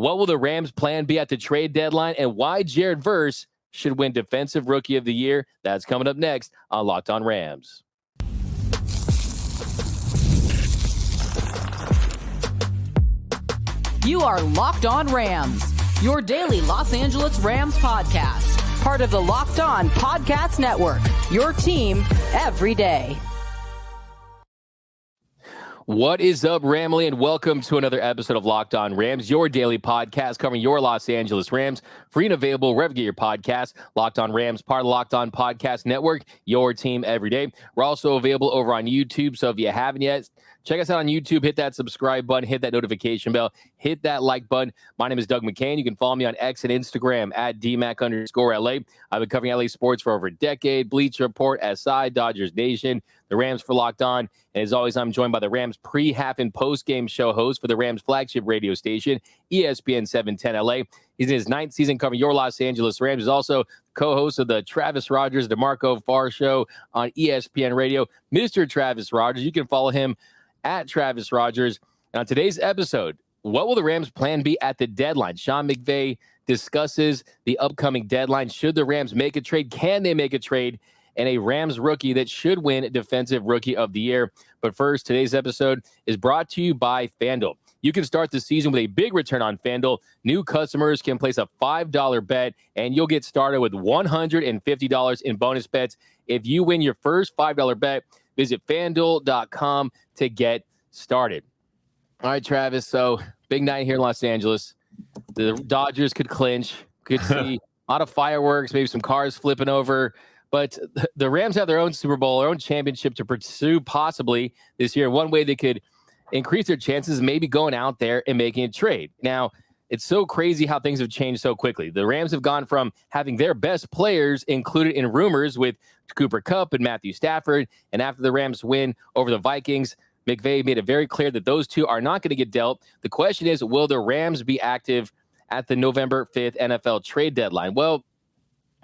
What will the Rams' plan be at the trade deadline, and why Jared Verse should win Defensive Rookie of the Year? That's coming up next on Locked On Rams. You are Locked On Rams, your daily Los Angeles Rams podcast. Part of the Locked On Podcast Network, your team every day. What is up, Ramley, and welcome to another episode of Locked On Rams, your daily podcast covering your Los Angeles Rams. Free and available wherever you get your podcasts. Locked On Rams, part of the Locked On Podcast Network, your team every day. We're also available over on YouTube, so if you haven't yet, check us out on YouTube. Hit that subscribe button, hit that notification bell, hit that like button. My name is Doug McCain. You can follow me on X and Instagram at DMAC_LA. I've been covering LA sports for over a decade. Bleacher Report, SI, Dodgers Nation, the Rams for Locked On. And as always, I'm joined by the Rams pre-half and post-game show host for the Rams flagship radio station, ESPN 710 LA. He's in his 9th season covering your Los Angeles Rams. He's also co-host of the Travis Rogers, DeMarco Farr Show on ESPN Radio. Mr. Travis Rogers, you can follow him at Travis Rogers. And on today's episode, what will the Rams' plan be at the deadline? Sean McVay discusses the upcoming deadline. Should the Rams make a trade? Can they make a trade? And a Rams rookie that should win Defensive Rookie of the Year. But first, today's episode is brought to you by FanDuel. You can start the season with a big return on FanDuel. New customers can place a $5 bet, and you'll get started with $150 in bonus bets. If you win your first $5 bet, visit FanDuel.com to get started. All right, Travis, so big night here in Los Angeles. The Dodgers could clinch. Could see a lot of fireworks, maybe some cars flipping over. But the Rams have their own Super Bowl, their own championship to pursue possibly this year. One way they could increase their chances is maybe going out there and making a trade. Now, it's so crazy how things have changed so quickly. The Rams have gone from having their best players included in rumors with Cooper Kupp and Matthew Stafford. And after the Rams win over the Vikings, McVay made it very clear that those two are not going to get dealt. The question is, will the Rams be active at the November 5th NFL trade deadline? Well,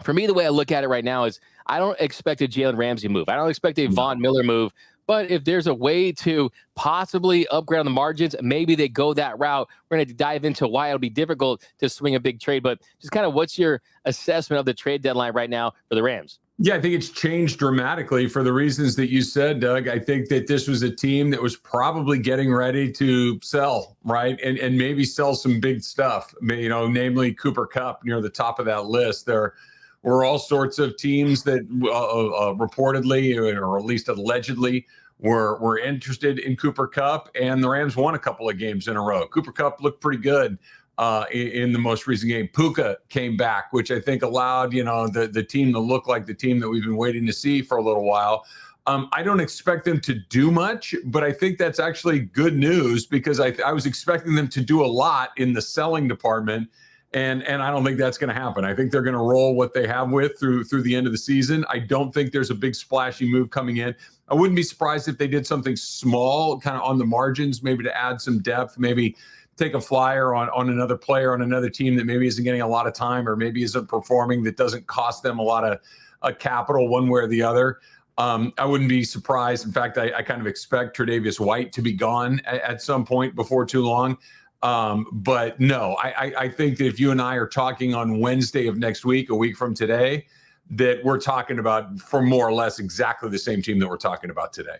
for me, the way I look at it right now is I don't expect a Jalen Ramsey move. I don't expect a Von Miller move. But if there's a way to possibly upgrade on the margins, maybe they go that route. We're going to dive into why it'll be difficult to swing a big trade. But just kind of what's your assessment of the trade deadline right now for the Rams? Yeah, I think it's changed dramatically for the reasons that you said, Doug. I think that this was a team that was probably getting ready to sell, right? And maybe sell some big stuff, namely Cooper Kupp near the top of that list. There were all sorts of teams that reportedly, or at least allegedly, were interested in Cooper Kupp, and the Rams won a couple of games in a row. Cooper Kupp looked pretty good in the most recent game. Puka came back, which I think allowed the team to look like the team that we've been waiting to see for a little while. I don't expect them to do much, but I think that's actually good news because I was expecting them to do a lot in the selling department. And I don't think that's going to happen. I think they're going to roll what they have with through the end of the season. I don't think there's a big splashy move coming in. I wouldn't be surprised if they did something small, kind of on the margins, maybe to add some depth, maybe take a flyer on another player on another team that maybe isn't getting a lot of time or maybe isn't performing, that doesn't cost them a lot of capital one way or the other. I wouldn't be surprised. In fact, I kind of expect Tre'Davious White to be gone at some point before too long. But no, I think that if you and I are talking on Wednesday of next week, a week from today, that we're talking about for more or less exactly the same team that we're talking about today.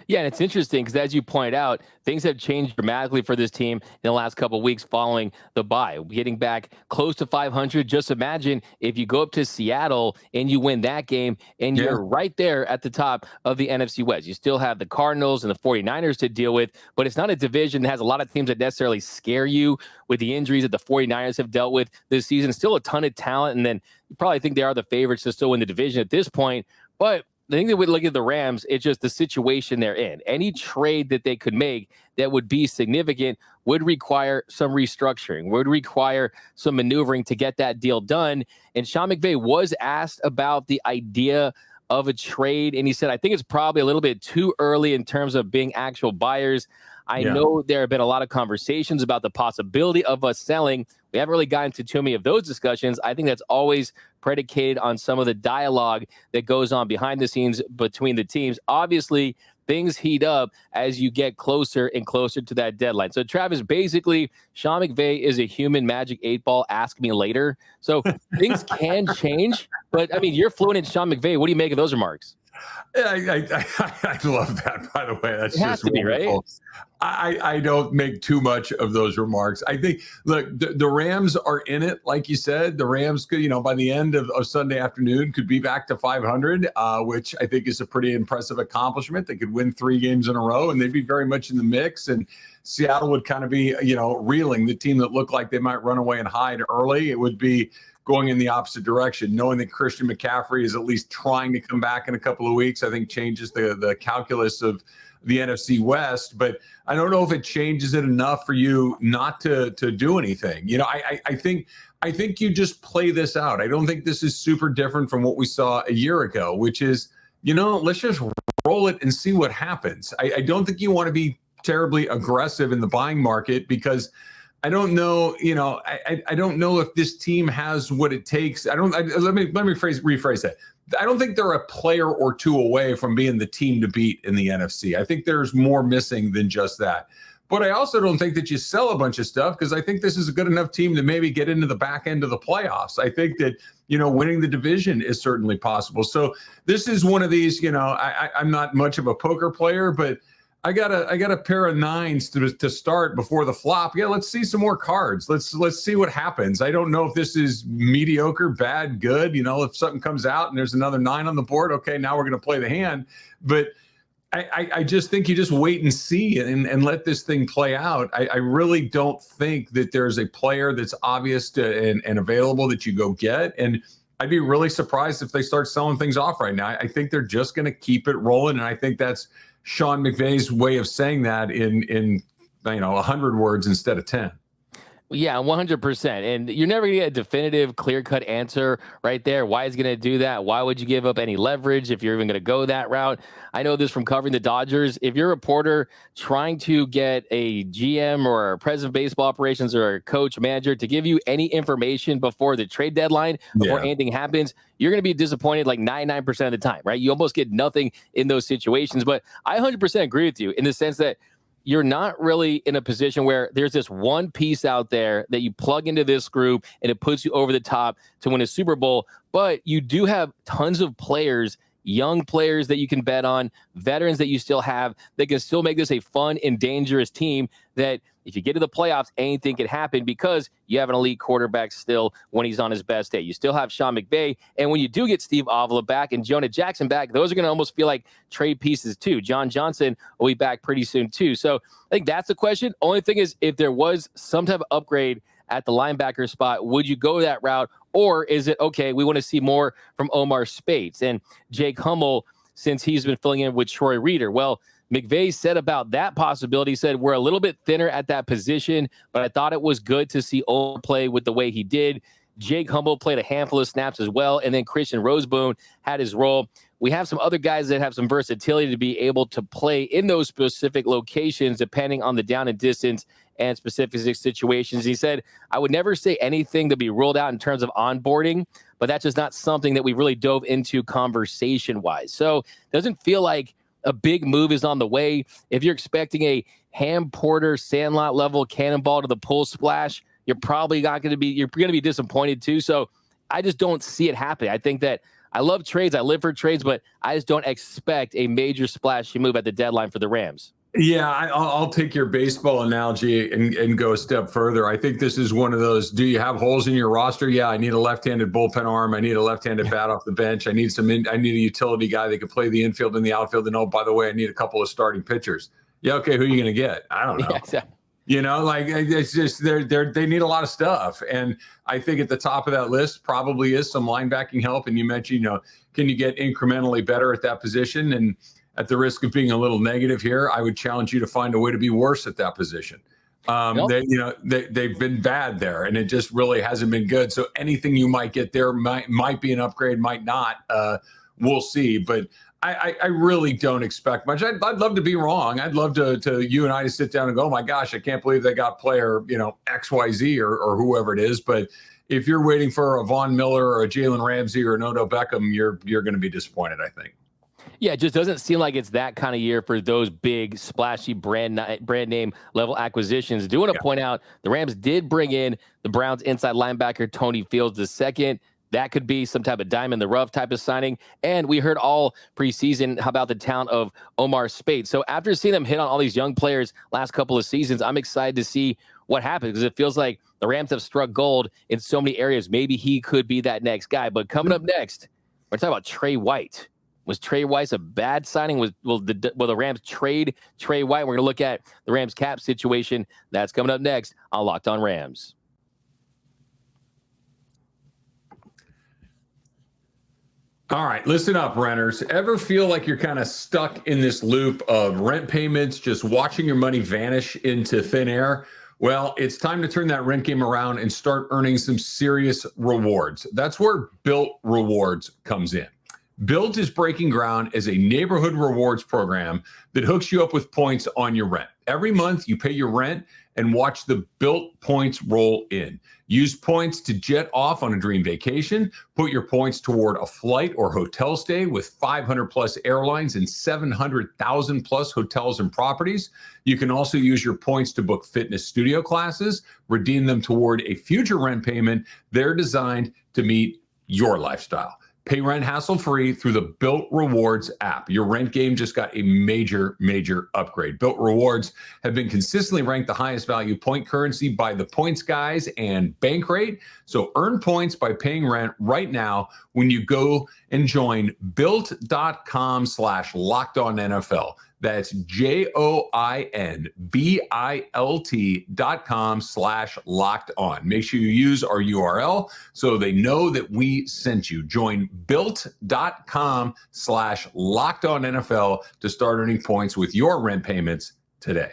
Yeah, and it's interesting because as you point out, things have changed dramatically for this team in the last couple of weeks following the bye. Getting back close to 500, just imagine if you go up to Seattle and you win that game and you're right there at the top of the NFC West. You still have the Cardinals and the 49ers to deal with, but it's not a division that has a lot of teams that necessarily scare you with the injuries that the 49ers have dealt with this season. Still a ton of talent, and then you probably think they are the favorites to still win the division at this point, but I think that we look at the Rams, it's just the situation they're in. Any trade that they could make that would be significant would require some restructuring, would require some maneuvering to get that deal done. And Sean McVay was asked about the idea of a trade, and he said, I think it's probably a little bit too early in terms of being actual buyers. I know there have been a lot of conversations about the possibility of us selling. We haven't really gotten to too many of those discussions. I think that's always predicated on some of the dialogue that goes on behind the scenes between the teams. Obviously, things heat up as you get closer and closer to that deadline. So, Travis, basically, Sean McVay is a human magic 8-ball. Ask me later. So things can change. But, I mean, you're fluent in Sean McVay. What do you make of those remarks? Yeah, I love that, by the way. That's it has just to be, right? I don't make too much of those remarks. I think, look, the Rams are in it, like you said. The Rams could, by the end of Sunday afternoon, could be back to 500, which I think is a pretty impressive accomplishment. They could win 3 games in a row, and they'd be very much in the mix. And Seattle would kind of be, reeling. The team that looked like they might run away and hide early, it would be going in the opposite direction. Knowing that Christian McCaffrey is at least trying to come back in a couple of weeks, I think changes the calculus of the NFC West. But I don't know if it changes it enough for you not to do anything. I think you just play this out. I don't think this is super different from what we saw a year ago, which is, let's just roll it and see what happens. I don't think you want to be terribly aggressive in the buying market, because I don't know, I don't know if this team has what it takes. Let me rephrase that. I don't think they're a player or two away from being the team to beat in the NFC. I think there's more missing than just that. But I also don't think that you sell a bunch of stuff, because I think this is a good enough team to maybe get into the back end of the playoffs. I think that, winning the division is certainly possible. So this is one of these, I'm not much of a poker player, but I got a pair of 9s to start before the flop. Yeah, let's see some more cards. Let's see what happens. I don't know if this is mediocre, bad, good. If something comes out and there's another 9 on the board, okay, now we're going to play the hand. But I just think you just wait and see and let this thing play out. I really don't think that there's a player that's obvious and available that you go get. And I'd be really surprised if they start selling things off right now. I think they're just going to keep it rolling. And I think that's Sean McVay's way of saying that in 100 words instead of 10. Yeah, 100%. And you're never going to get a definitive, clear-cut answer right there. Why is he going to do that? Why would you give up any leverage if you're even going to go that route? I know this from covering the Dodgers. If you're a reporter trying to get a GM or a president of baseball operations or a coach, manager to give you any information before the trade deadline, before anything happens, you're going to be disappointed like 99% of the time, right? You almost get nothing in those situations. But I 100% agree with you in the sense that you're not really in a position where there's this one piece out there that you plug into this group and it puts you over the top to win a Super Bowl. But you do have tons of players, young players that you can bet on, veterans that you still have that can still make this a fun and dangerous team that if you get to the playoffs, anything can happen because you have an elite quarterback still when he's on his best day. You still have Sean McVay. And when you do get Steve Avila back and Jonah Jackson back, those are going to almost feel like trade pieces too. John Johnson will be back pretty soon too. So I think that's the question. Only thing is, if there was some type of upgrade at the linebacker spot, would you go that route? Or is it, okay, we want to see more from Omar Speights and Jake Hummel since he's been filling in with Troy Reeder? Well, McVay said about that possibility, he said, we're a little bit thinner at that position, but I thought it was good to see Omar play with the way he did. Jake Hummel played a handful of snaps as well, and then Christian Roseboom had his role. We have some other guys that have some versatility to be able to play in those specific locations depending on the down and distance and specific situations. He said, I would never say anything to be ruled out in terms of onboarding, but that's just not something that we really dove into conversation-wise. So it doesn't feel like a big move is on the way. If you're expecting a Ham Porter Sandlot level cannonball to the pull splash, you're probably not going to be, you're going to be disappointed too. So I just don't see it happening. I think that I love trades. I live for trades, but I just don't expect a major splashy move at the deadline for the Rams. Yeah, I'll take your baseball analogy and go a step further. I think this is one of those, do you have holes in your roster? Yeah, I need a left-handed bullpen arm. I need a left-handed bat off the bench. I need I need a utility guy that can play the infield and the outfield. And oh, by the way, I need a couple of starting pitchers. Yeah, okay, who are you going to get? I don't know. Yeah, exactly. It's just they need a lot of stuff. And I think at the top of that list probably is some linebacking help. And you mentioned, can you get incrementally better at that position? And at the risk of being a little negative here, I would challenge you to find a way to be worse at that position. They've been bad there, and it just really hasn't been good. So anything you might get there might be an upgrade, might not. We'll see. But I really don't expect much. I'd love to be wrong. I'd love to you and I to sit down and go, oh my gosh, I can't believe they got player XYZ or whoever it is. But if you're waiting for a Von Miller or a Jalen Ramsey or an Odell Beckham, you're going to be disappointed, I think. Yeah, it just doesn't seem like it's that kind of year for those big, splashy brand name level acquisitions. Do want to point out the Rams did bring in the Browns inside linebacker Tony Fields II. That could be some type of dime in the rough type of signing. And we heard all preseason about the talent of Omar Speight. So after seeing them hit on all these young players last couple of seasons, I'm excited to see what happens because it feels like the Rams have struck gold in so many areas. Maybe he could be that next guy. But coming up next, we're talking about Trey White. Was Trey White a bad signing? Will the Rams trade Trey White? We're going to look at the Rams cap situation. That's coming up next on Locked On Rams. All right, listen up, renters. Ever feel like you're kind of stuck in this loop of rent payments, just watching your money vanish into thin air? Well, it's time to turn that rent game around and start earning some serious rewards. That's where Built Rewards comes in. Built is breaking ground as a neighborhood rewards program that hooks you up with points on your rent. Every month, you pay your rent and watch the Built points roll in. Use points to jet off on a dream vacation. Put your points toward a flight or hotel stay with 500 plus airlines and 700,000 plus hotels and properties. You can also use your points to book fitness studio classes, redeem them toward a future rent payment. They're designed to meet your lifestyle. Pay rent hassle-free through the Built Rewards app. Your rent game just got a major, major upgrade. Built Rewards have been consistently ranked the highest value point currency by the Points Guys and Bankrate. So earn points by paying rent right now when you go and join built.com/LockedOnNFL. That's JOINBILT.com/locked-on. Make sure you use our URL so they know that we sent you. Join built.com/LockedOnNFL to start earning points with your rent payments today.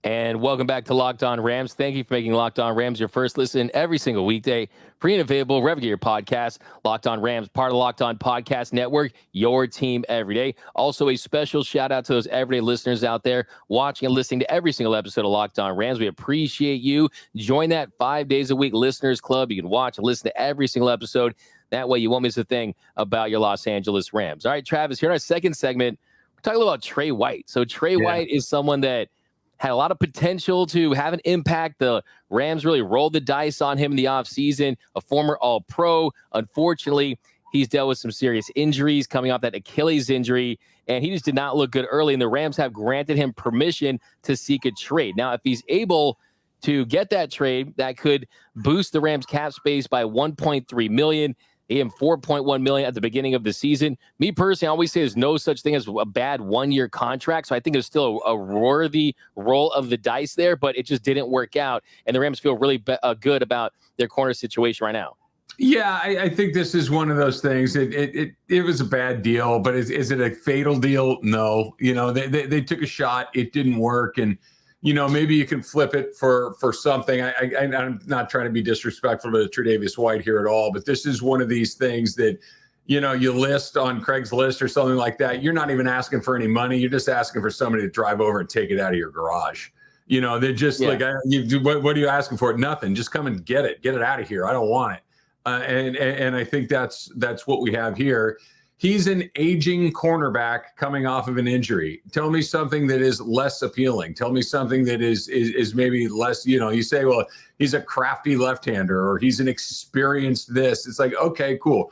And welcome back to Locked On Rams. Thank you for making Locked On Rams your first listen every single weekday. Free and available wherever you get your podcast. Locked On Rams, part of the Locked On Podcast Network, your team every day. Also, a special shout out to those everyday listeners out there watching and listening to every single episode of Locked On Rams. We appreciate you. Join that 5 days a week listeners club. You can watch and listen to every single episode. That way you won't miss a thing about your Los Angeles Rams. All right, Travis, here in our second segment, we're talking about Trey White. So Trey White is someone that had a lot of potential to have an impact. The Rams really rolled the dice on him in the offseason, a former All-Pro. Unfortunately, he's dealt with some serious injuries coming off that Achilles injury, and he just did not look good early, and the Rams have granted him permission to seek a trade. Now, if he's able to get that trade, that could boost the Rams cap space by $1.3 million. He gave him $4.1 million at the beginning of the season. Me personally, I always say there's no such thing as a bad one-year contract. So I think there's still a worthy roll of the dice there, but it just didn't work out. And the Rams feel really good about their corner situation right now. Yeah, I think this is one of those things. It was a bad deal, but is it a fatal deal? No. You know, they took a shot. It didn't work. And you know, maybe you can flip it for something. I'm not trying to be disrespectful to Tre'Davious White here at all, but this is one of these things that, you know, you list on Craigslist or something like that. You're not even asking for any money. You're just asking for somebody to drive over and take it out of your garage. You know, they're just like, what are you asking for? Nothing. Just come and get it out of here. I don't want it. And I think that's what we have here. He's an aging cornerback coming off of an injury. Tell me something that is less appealing. Tell me something that is maybe less, you know, you say, well, he's a crafty left-hander or he's an experienced this. It's like, okay, cool.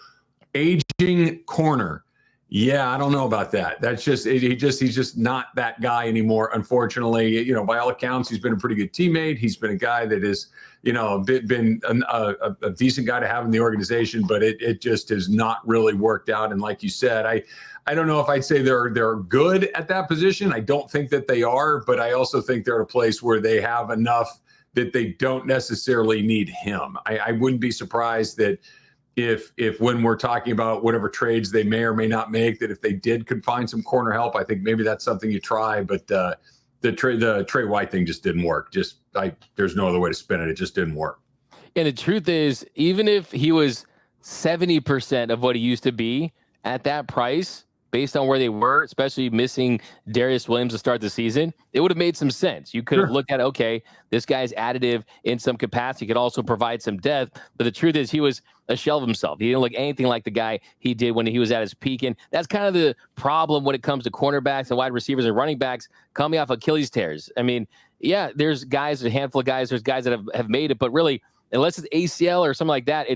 Aging corner. Yeah, I don't know about that. That's just, he's just not that guy anymore. Unfortunately, you know, by all accounts, he's been a pretty good teammate. He's been a guy that is, you know, been a decent guy to have in the organization, but it just has not really worked out. And like you said, I don't know if I'd say they're good at that position. I don't think that they are, but I also think they're at a place where they have enough that they don't necessarily need him. I wouldn't be surprised that if when we're talking about whatever trades they may or may not make, that if they could find some corner help, I think maybe that's something you try. But the Trey White thing just didn't work. There's no other way to spin it. It just didn't work. And the truth is, even if he was 70% of what he used to be at that price, based on where they were, especially missing Darius Williams to start the season, it would have made some sense. You could have looked at, okay, this guy's additive in some capacity, could also provide some depth. But the truth is he was a shell of himself. He didn't look anything like the guy he did when he was at his peak. And that's kind of the problem when it comes to cornerbacks and wide receivers and running backs coming off Achilles tears. I mean, yeah, there's guys, a handful of guys, there's guys that have made it, but really, unless it's ACL or something like that,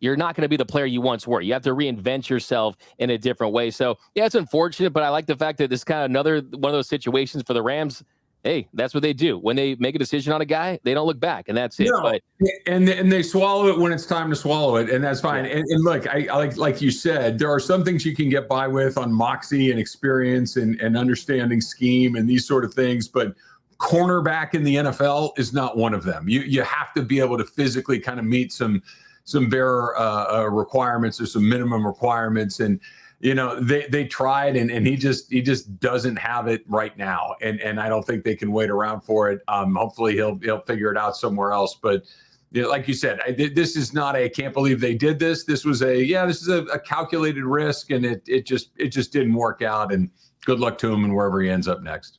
you're not going to be the player you once were. You have to reinvent yourself in a different way. So, yeah, it's unfortunate, but I like the fact that this is kind of another one of those situations for the Rams. Hey, that's what they do. When they make a decision on a guy, they don't look back, and that's it. No, but and they swallow it when it's time to swallow it, and that's fine. Yeah. And look, I like you said, there are some things you can get by with on moxie and experience and understanding scheme and these sort of things, but cornerback in the NFL is not one of them. You have to be able to physically kind of meet some bare requirements or some minimum requirements. And, they tried and he just doesn't have it right now. And I don't think they can wait around for it. Hopefully he'll figure it out somewhere else. But like you said, this is not I can't believe they did this. This was this is a calculated risk, and it just didn't work out, and good luck to him and wherever he ends up next.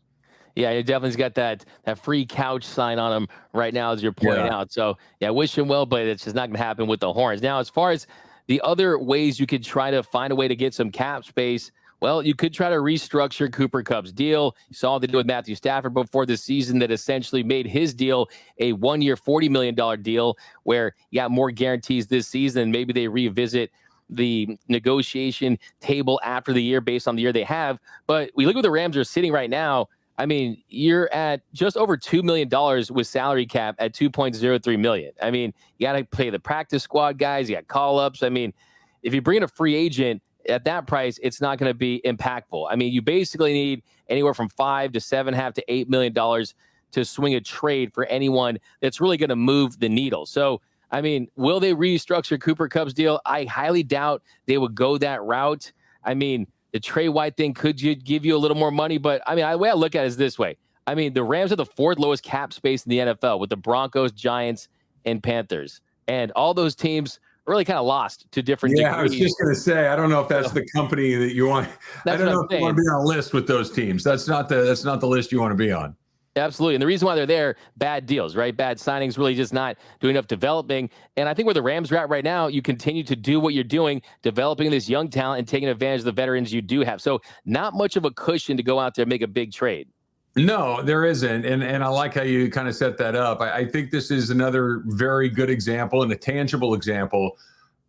Yeah, he definitely's got that free couch sign on him right now, as you're pointing out. So, yeah, wish him well, but it's just not going to happen with the Horns. Now, as far as the other ways you could try to find a way to get some cap space, well, you could try to restructure Cooper Kupp's deal. You saw what they did with Matthew Stafford before the season that essentially made his deal a 1-year, $40 million deal where you got more guarantees this season, and maybe they revisit the negotiation table after the year based on the year they have. But we look where the Rams are sitting right now. I mean, you're at just over $2 million with salary cap at $2.03 million. I mean, you got to pay the practice squad guys. You got call-ups. I mean, if you bring in a free agent at that price, it's not going to be impactful. I mean, you basically need anywhere from $5 to $7.5 to $8 million to swing a trade for anyone that's really going to move the needle. So, I mean, will they restructure Cooper Kupp's deal? I highly doubt they would go that route. I mean, the Trey White thing could give you a little more money, but I mean, the way I look at it is this way. I mean, the Rams are the fourth lowest cap space in the NFL with the Broncos, Giants, and Panthers. And all those teams really kind of lost to different degrees. I was just going to say, I don't know if that's the company that you want. I don't know if you want to be on a list with those teams. That's not the list you want to be on. Absolutely. And the reason why they're there, bad deals, right? Bad signings, really just not doing enough developing. And I think where the Rams are at right now, you continue to do what you're doing, developing this young talent and taking advantage of the veterans you do have. So not much of a cushion to go out there and make a big trade. No, there isn't. And I like how you kind of set that up. I think this is another very good example and a tangible example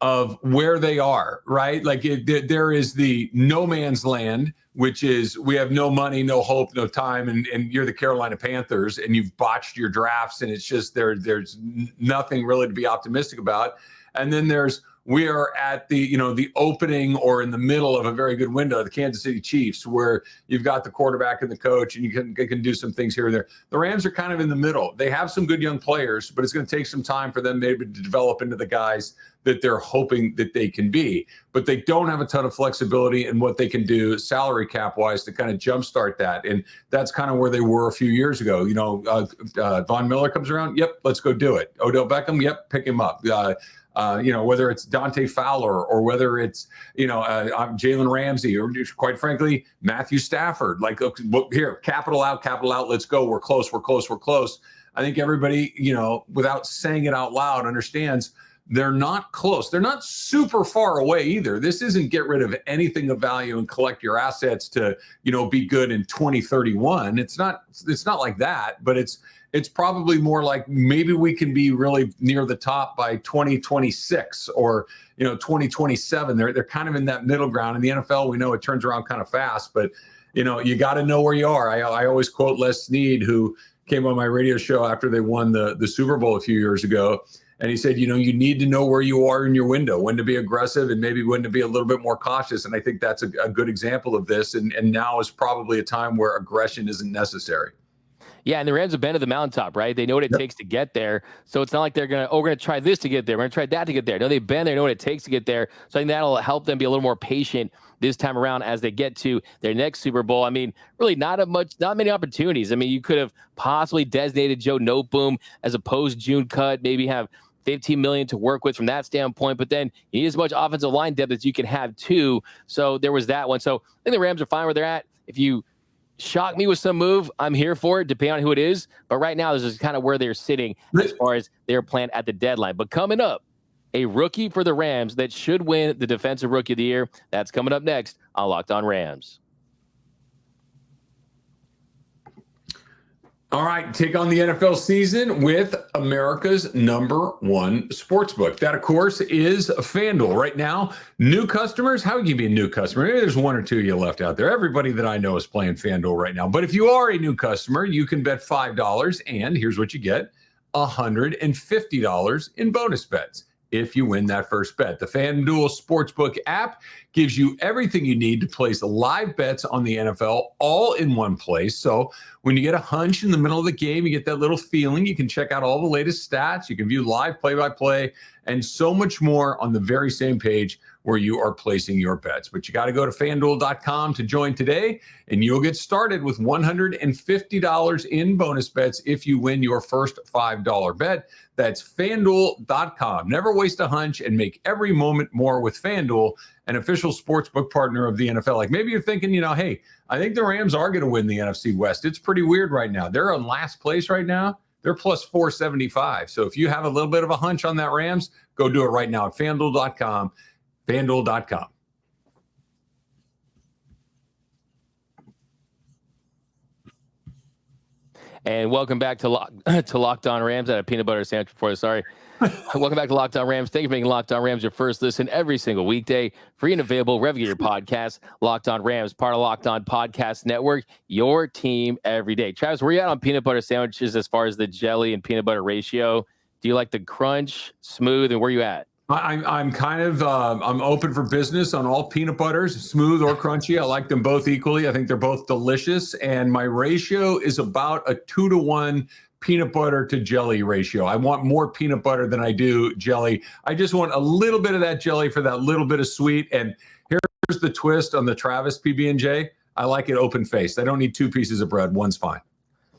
of where they are, right? Like there is the no man's land, which is we have no money, no hope, no time, and you're the Carolina Panthers, and you've botched your drafts, and it's just there's nothing really to be optimistic about. And then we are at the opening or in the middle of a very good window, the Kansas City Chiefs, where you've got the quarterback and the coach, and you can do some things here and there. The Rams are kind of in the middle. They have some good young players, but it's going to take some time for them maybe to develop into the guys that they're hoping that they can be. But they don't have a ton of flexibility in what they can do salary cap wise to kind of jumpstart that. And that's kind of where they were a few years ago. Von Miller comes around. Yep, let's go do it. Odell Beckham. Yep, pick him up. Whether it's Dante Fowler or whether it's, Jalen Ramsey or quite frankly, Matthew Stafford, like, here, capital out, let's go. We're close. I think everybody, without saying it out loud, understands they're not close. They're not super far away either. This isn't get rid of anything of value and collect your assets to, be good in 2031. It's not like that, but it's probably more like maybe we can be really near the top by 2026 or 2027. They're kind of in that middle ground. In the NFL, we know it turns around kind of fast, but you got to know where you are. I always quote Les Snead, who came on my radio show after they won the Super Bowl a few years ago. And he said, you need to know where you are in your window, when to be aggressive and maybe when to be a little bit more cautious. And I think that's a good example of this. And now is probably a time where aggression isn't necessary. Yeah, and the Rams have been to the mountaintop, right? They know what it takes to get there. So it's not like they're we're going to try this to get there. We're going to try that to get there. No, they've been there, know what it takes to get there. So I think that'll help them be a little more patient this time around as they get to their next Super Bowl. I mean, really not many opportunities. I mean, you could have possibly designated Joe Noteboom as a post-June cut, maybe have $15 million to work with from that standpoint, but then you need as much offensive line depth as you can have too. So there was that one. So I think the Rams are fine where they're at. If you shock me with some move, I'm here for it, depending on who it is. But right now, this is kind of where they're sitting as far as their plan at the deadline. But coming up, a rookie for the Rams that should win the Defensive Rookie of the Year. That's coming up next on Locked On Rams. All right, take on the NFL season with America's number one sportsbook. That, of course, is FanDuel. Right now, new customers, how can you be a new customer? Maybe there's one or two you left out there. Everybody that I know is playing FanDuel right now. But if you are a new customer, you can bet $5, and here's what you get, $150 in bonus bets if you win that first bet. The FanDuel Sportsbook app gives you everything you need to place live bets on the NFL all in one place. So when you get a hunch in the middle of the game, you get that little feeling, you can check out all the latest stats, you can view live play-by-play, and so much more on the very same page where you are placing your bets. But you got to go to FanDuel.com to join today, and you'll get started with $150 in bonus bets if you win your first $5 bet. That's FanDuel.com. Never waste a hunch and make every moment more with FanDuel, an official sportsbook partner of the NFL. Like maybe you're thinking, hey, I think the Rams are going to win the NFC West. It's pretty weird right now. They're in last place right now. They're plus 475. So if you have a little bit of a hunch on that Rams, go do it right now at FanDuel.com. FanDuel.com. And welcome back to Locked On Rams. I had a peanut butter sandwich before. Sorry. Welcome back to Locked On Rams. Thank you for making Locked On Rams your first listen every single weekday. Free and available wherever you get your podcast. Locked On Rams, part of Locked On Podcast Network. Your team every day. Travis, where are you at on peanut butter sandwiches as far as the jelly and peanut butter ratio? Do you like the crunch, smooth, and where are you at? I'm kind of I'm open for business on all peanut butters, smooth or crunchy. I like them both equally. I think they're both delicious, and my ratio is about a 2-to-1 peanut butter to jelly ratio. I want more peanut butter than I do jelly. I just want a little bit of that jelly for that little bit of sweet. And here's the twist on the Travis PB&J. I like it open faced. I don't need two pieces of bread. One's fine.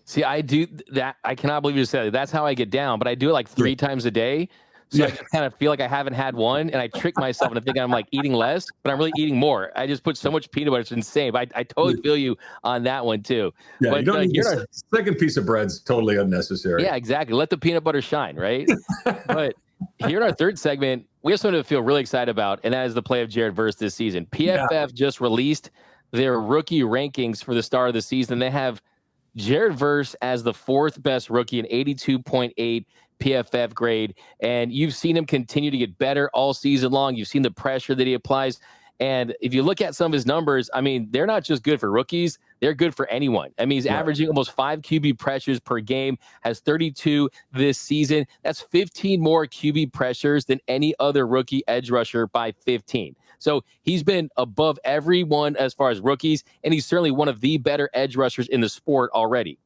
See, I do that. I cannot believe you said it. That's how I get down, but I do it like 3 times a day. So I just kind of feel like I haven't had one, and I trick myself into thinking I'm like eating less, but I'm really eating more. I just put so much peanut butter; it's insane. But I totally feel you on that one too. Yeah, but you don't need a second piece of bread's totally unnecessary. Yeah, exactly. Let the peanut butter shine, right? But here in our third segment, we have something to feel really excited about, and that is the play of Jared Verse this season. PFF just released their rookie rankings for the start of the season. They have Jared Verse as the 4th best rookie, an 82.8 PFF grade, and you've seen him continue to get better all season long. You've seen the pressure that he applies, and if you look at some of his numbers, I mean, they're not just good for rookies, they're good for anyone. I mean, he's averaging almost 5 QB pressures per game, has 32 this season. That's 15 more QB pressures than any other rookie edge rusher by 15. So he's been above everyone as far as rookies, and he's certainly one of the better edge rushers in the sport already.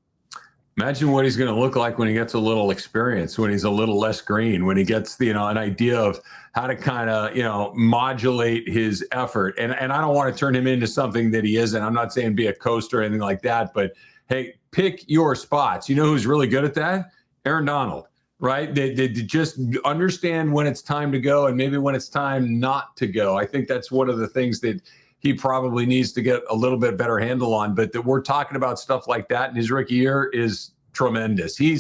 Imagine what he's going to look like when he gets a little experience, when he's a little less green, when he gets, an idea of how to kind of, modulate his effort. And I don't want to turn him into something that he isn't. I'm not saying be a coaster or anything like that, but hey, pick your spots. You know who's really good at that? Aaron Donald, right? They just understand when it's time to go and maybe when it's time not to go. I think that's one of the things that he probably needs to get a little bit better handle on, but that we're talking about stuff like that in his rookie year is tremendous. He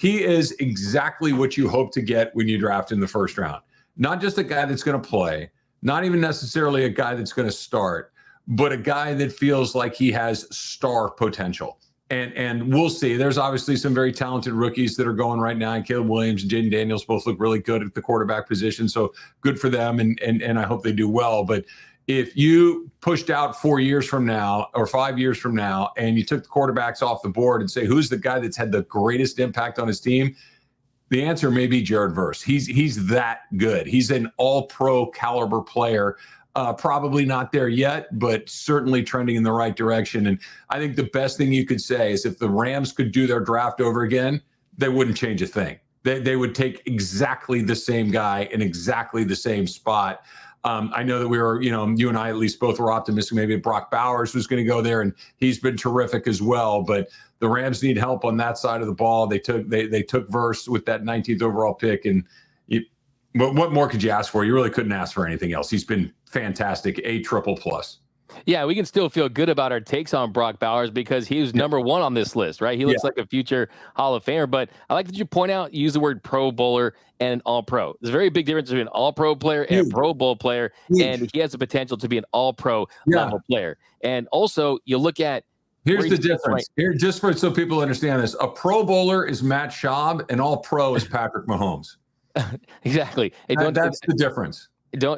is exactly what you hope to get when you draft in the first round. Not just a guy that's going to play, not even necessarily a guy that's going to start, but a guy that feels like he has star potential. And we'll see. There's obviously some very talented rookies that are going right now. And Caleb Williams and Jaden Daniels both look really good at the quarterback position. So good for them. And I hope they do well. But if you pushed out 4 years from now or 5 years from now and you took the quarterbacks off the board and say, who's the guy that's had the greatest impact on his team? The answer may be Jared Verse. He's that good. He's an all-pro caliber player. Probably not there yet, but certainly trending in the right direction. And I think the best thing you could say is if the Rams could do their draft over again, they wouldn't change a thing. They would take exactly the same guy in exactly the same spot. I know that we were, you and I at least both were optimistic maybe Brock Bowers was going to go there, and he's been terrific as well. But the Rams need help on that side of the ball. They took Verse with that 19th overall pick, and What more could you ask for? You really couldn't ask for anything else. He's been fantastic, a triple plus. Yeah, we can still feel good about our takes on Brock Bowers because he was number one on this list, right? He looks like a future Hall of Famer. But I like that you point out, use the word Pro Bowler and All-Pro. There's a very big difference between an All-Pro player and a Pro Bowl player, and he has the potential to be an All-Pro level player. And also, you look at here's the difference. Here, just so people understand this, a Pro Bowler is Matt Schaub, and All-Pro is Patrick Mahomes. Exactly. That's the difference.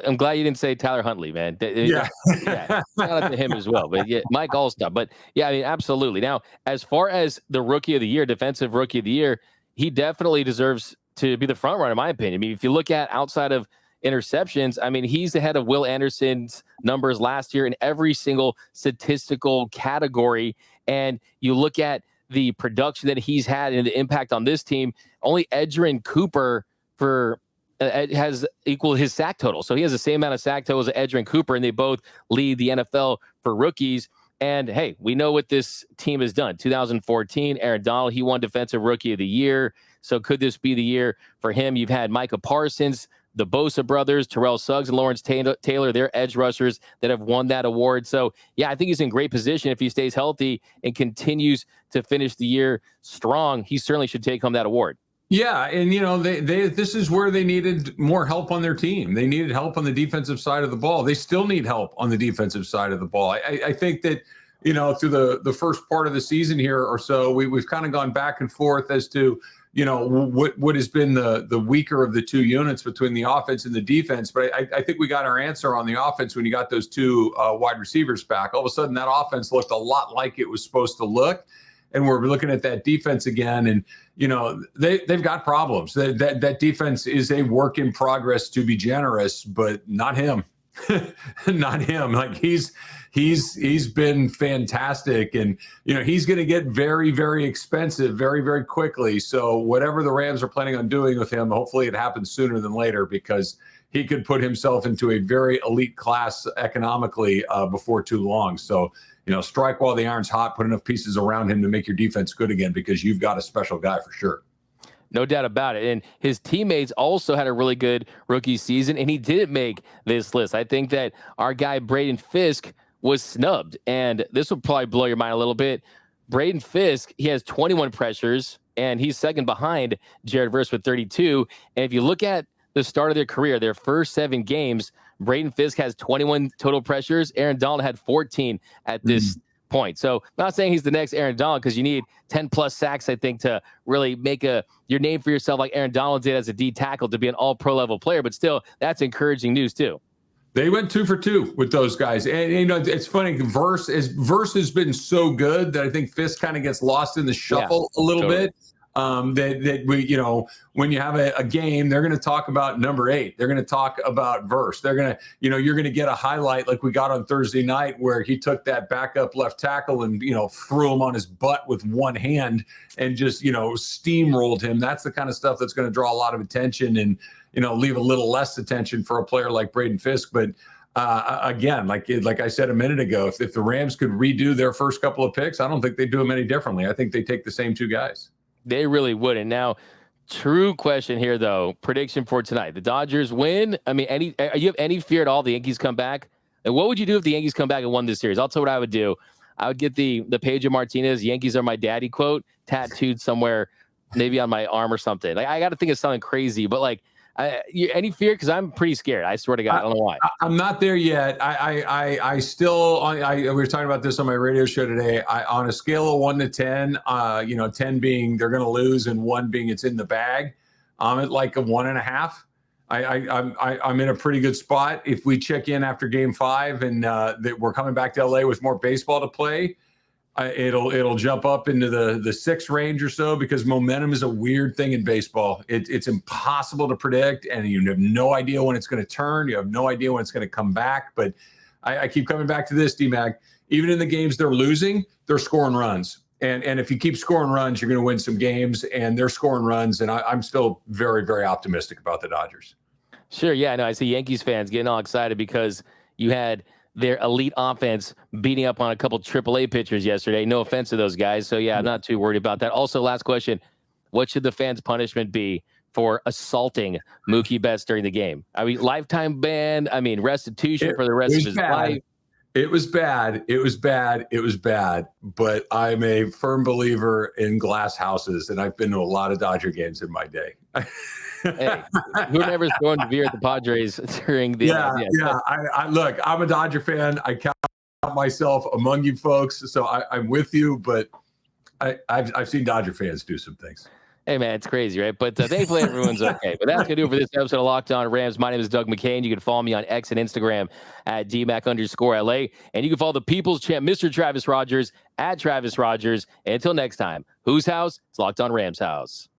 I'm glad you didn't say Tyler Huntley, man. Yeah. Shout out to him as well. But yeah, Mike Allstott. But yeah, I mean, absolutely. Now, as far as the Rookie of the Year, Defensive Rookie of the Year, he definitely deserves to be the front runner, in my opinion. I mean, if you look at outside of interceptions, I mean, he's ahead of Will Anderson's numbers last year in every single statistical category. And you look at the production that he's had and the impact on this team, only Edgerrin Cooper has equaled his sack total. So he has the same amount of sack totals as Edgerrin Cooper, and they both lead the NFL for rookies. And hey, we know what this team has done. 2014, Aaron Donald, he won Defensive Rookie of the Year. So could this be the year for him? You've had Micah Parsons, the Bosa brothers, Terrell Suggs, and Lawrence Taylor, they're edge rushers that have won that award. So yeah, I think he's in great position if he stays healthy and continues to finish the year strong. He certainly should take home that award. Yeah, and this is where they needed more help on their team. They needed help on the defensive side of the ball. They still need help on the defensive side of the ball. I think that through the first part of the season here or so, we've kind of gone back and forth as to what has been the weaker of the two units between the offense and the defense. But I think we got our answer on the offense when you got those two wide receivers back. All of a sudden, that offense looked a lot like it was supposed to look. And we're looking at that defense again, and they've got problems. That defense is a work in progress, to be generous, but not him, not him. Like he's been fantastic, and he's going to get very, very expensive very, very quickly. So whatever the Rams are planning on doing with him, hopefully it happens sooner than later, because he could put himself into a very elite class economically before too long. So. Strike while the iron's hot, put enough pieces around him to make your defense good again, because you've got a special guy for sure. No doubt about it. And his teammates also had a really good rookie season, and he didn't make this list. I think that our guy Braden Fisk was snubbed, and this will probably blow your mind a little bit. Braden Fisk, he has 21 pressures, and he's second behind Jared Verse with 32. And if you look at the start of their career, their first 7 games, Braden Fisk has 21 total pressures. Aaron Donald had 14 at this point. So I'm not saying he's the next Aaron Donald, because you need 10 plus sacks, I think, to really make your name for yourself like Aaron Donald did as a D tackle to be an all-pro level player. But still, that's encouraging news too. They went 2 for 2 with those guys. And it's funny, Verse has been so good that I think Fisk kind of gets lost in the shuffle a little bit. That we, when you have a game, they're going to talk about number 8. They're going to talk about Verse. They're going to, you're going to get a highlight like we got on Thursday night where he took that backup left tackle and, threw him on his butt with one hand and just, steamrolled him. That's the kind of stuff that's going to draw a lot of attention and, leave a little less attention for a player like Braden Fisk. But again, like I said a minute ago, if the Rams could redo their first couple of picks, I don't think they do them any differently. I think they take the same 2 guys. They really wouldn't. Now, true question here, though. Prediction for tonight. The Dodgers win. I mean, you have any fear at all the Yankees come back? And what would you do if the Yankees come back and won this series? I'll tell you what I would do. I would get the Pedro Martinez, Yankees are my daddy quote tattooed somewhere, maybe on my arm or something. Like, I got to think of something crazy, but like, any fear? Because I'm pretty scared. I swear to God, I don't know why. I'm not there yet. I still. We were talking about this on my radio show today. On a scale of 1 to 10, 10 being they're going to lose and 1 being it's in the bag. I'm at like a 1.5. I'm in a pretty good spot. If we check in after Game 5 and that we're coming back to LA with more baseball to play, it'll jump up into the 6 range or so, because momentum is a weird thing in baseball. It's impossible to predict, and you have no idea when it's going to turn. You have no idea when it's going to come back. But I keep coming back to this, D-Mac. Even in the games they're losing, they're scoring runs. And if you keep scoring runs, you're going to win some games, and they're scoring runs. And I'm still very, very optimistic about the Dodgers. Sure. Yeah, no, I see Yankees fans getting all excited because you had their elite offense beating up on a couple AAA pitchers yesterday. No offense to those guys. So, yeah, I'm not too worried about that. Also, last question, what should the fans' punishment be for assaulting Mookie Betts during the game. I mean, lifetime ban. I mean, restitution for the rest of his life. It was bad. It was bad. It was bad. But I'm a firm believer in glass houses, and I've been to a lot of Dodger games in my day. Hey, whoever's going to beer at the Padres during the I look, I'm a Dodger fan. I count myself among you folks, so I'm with you. But I've seen Dodger fans do some things. Hey, man, it's crazy, right? But thankfully, everyone's okay. But that's going to do it for this episode of Locked On Rams. My name is Doug McCain. You can follow me on X and Instagram at DMAC_LA. And you can follow the People's Champ, Mr. Travis Rogers, at Travis Rogers. And until next time, whose house? It's Locked On Rams house.